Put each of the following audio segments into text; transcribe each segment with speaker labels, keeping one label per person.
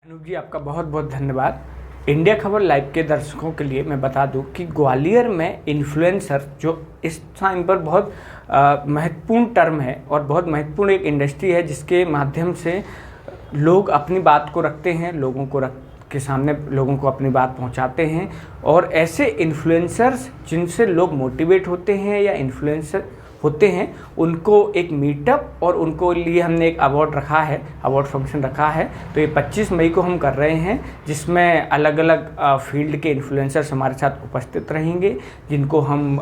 Speaker 1: अनूप जी, आपका बहुत बहुत धन्यवाद। इंडिया खबर लाइव के दर्शकों के लिए मैं बता दूं कि ग्वालियर में इन्फ्लुएंसर जो इस टाइम पर बहुत महत्वपूर्ण टर्म है और बहुत महत्वपूर्ण एक इंडस्ट्री है जिसके माध्यम से लोग अपनी बात को रखते हैं, के सामने लोगों को अपनी बात पहुंचाते हैं। और ऐसे इन्फ्लुएंसर्स जिनसे लोग मोटिवेट होते हैं या इन्फ्लुएंसर होते हैं, उनको एक मीटअप और उनको लिए हमने एक अवार्ड रखा है, अवार्ड फंक्शन रखा है। तो ये 25 मई को हम कर रहे हैं, जिसमें अलग अलग फील्ड के इन्फ्लुएंसर्स हमारे साथ उपस्थित रहेंगे, जिनको हम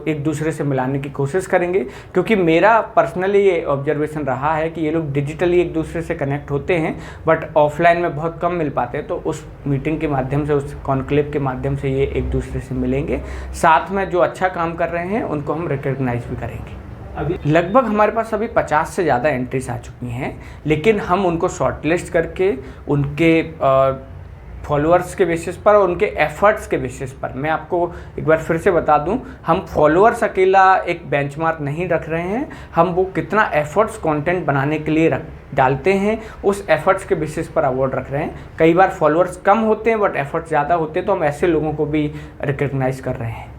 Speaker 1: एक दूसरे से मिलाने की कोशिश करेंगे। क्योंकि मेरा पर्सनली ये ऑब्जर्वेशन रहा है कि ये लोग डिजिटली एक दूसरे से कनेक्ट होते हैं बट ऑफलाइन में बहुत कम मिल पाते हैं। तो उस मीटिंग के माध्यम से, उस कॉन्क्लेव के माध्यम से ये एक दूसरे से मिलेंगे। साथ में जो अच्छा काम कर रहे हैं उनको हम रिकॉग्नाइज भी करेंगे। अभी लगभग हमारे पास अभी 50 से ज़्यादा एंट्रीज आ चुकी हैं, लेकिन हम उनको शॉर्टलिस्ट करके उनके फॉलोअर्स के बेसिस पर और उनके एफर्ट्स के बेसिस पर, मैं आपको एक बार फिर से बता दूं, हम फॉलोअर्स अकेला एक बेंचमार्क नहीं रख रहे हैं। हम वो कितना एफर्ट्स कंटेंट बनाने के लिए डालते हैं, उस एफर्ट्स के बेसिस पर अवार्ड रख रहे हैं। कई बार फॉलोअर्स कम होते हैं बट एफर्ट्स ज़्यादा होते हैं, तो हम ऐसे लोगों को भी रिकॉग्नाइज कर रहे हैं।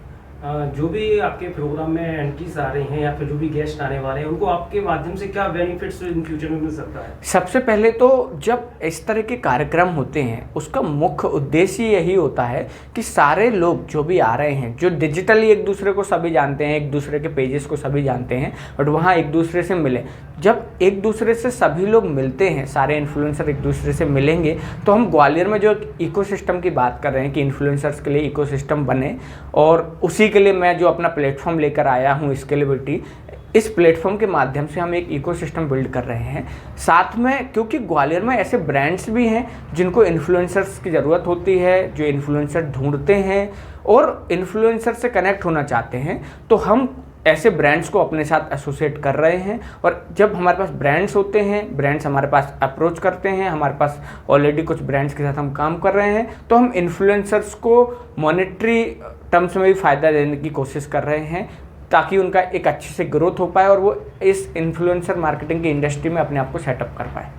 Speaker 2: जो भी आपके प्रोग्राम में एंट्रीज आ रही हैं या फिर जो भी गेस्ट आने वाले हैं, उनको आपके माध्यम से क्या बेनिफिट्स इन फ्यूचर में मिल सकता है?
Speaker 1: सबसे पहले तो जब इस तरह के कार्यक्रम होते हैं, उसका मुख्य उद्देश्य यही होता है कि सारे लोग जो भी आ रहे हैं, जो डिजिटली एक दूसरे को सभी जानते हैं, एक दूसरे के पेजेस को सभी जानते हैं, बट वहाँ एक दूसरे से मिले। जब एक दूसरे से सभी लोग मिलते हैं, सारे इन्फ्लुएंसर एक दूसरे से मिलेंगे, तो हम ग्वालियर में जो इकोसिस्टम की बात कर रहे हैं कि इन्फ्लुएंसर्स के लिए इकोसिस्टम बने, और उसी के लिए मैं जो अपना प्लेटफॉर्म लेकर आया हूँ, स्केलेबिलिटी, इस प्लेटफॉर्म के माध्यम से हम एक इकोसिस्टम बिल्ड कर रहे हैं। साथ में क्योंकि ग्वालियर में ऐसे ब्रांड्स भी हैं जिनको इन्फ्लुएंसर्स की ज़रूरत होती है, जो इन्फ्लुएंसर ढूंढते हैं और इन्फ्लुएंसर से कनेक्ट होना चाहते हैं, तो हम ऐसे ब्रांड्स को अपने साथ एसोसिएट कर रहे हैं। और जब हमारे पास ब्रांड्स होते हैं, ब्रांड्स हमारे पास अप्रोच करते हैं, हमारे पास ऑलरेडी कुछ ब्रांड्स के साथ हम काम कर रहे हैं, तो हम इन्फ्लुएंसर्स को मॉनेटरी टर्म्स में भी फ़ायदा देने की कोशिश कर रहे हैं, ताकि उनका एक अच्छे से ग्रोथ हो पाए और वो इस इन्फ्लुएंसर मार्केटिंग की इंडस्ट्री में अपने आप को सेटअप कर पाए।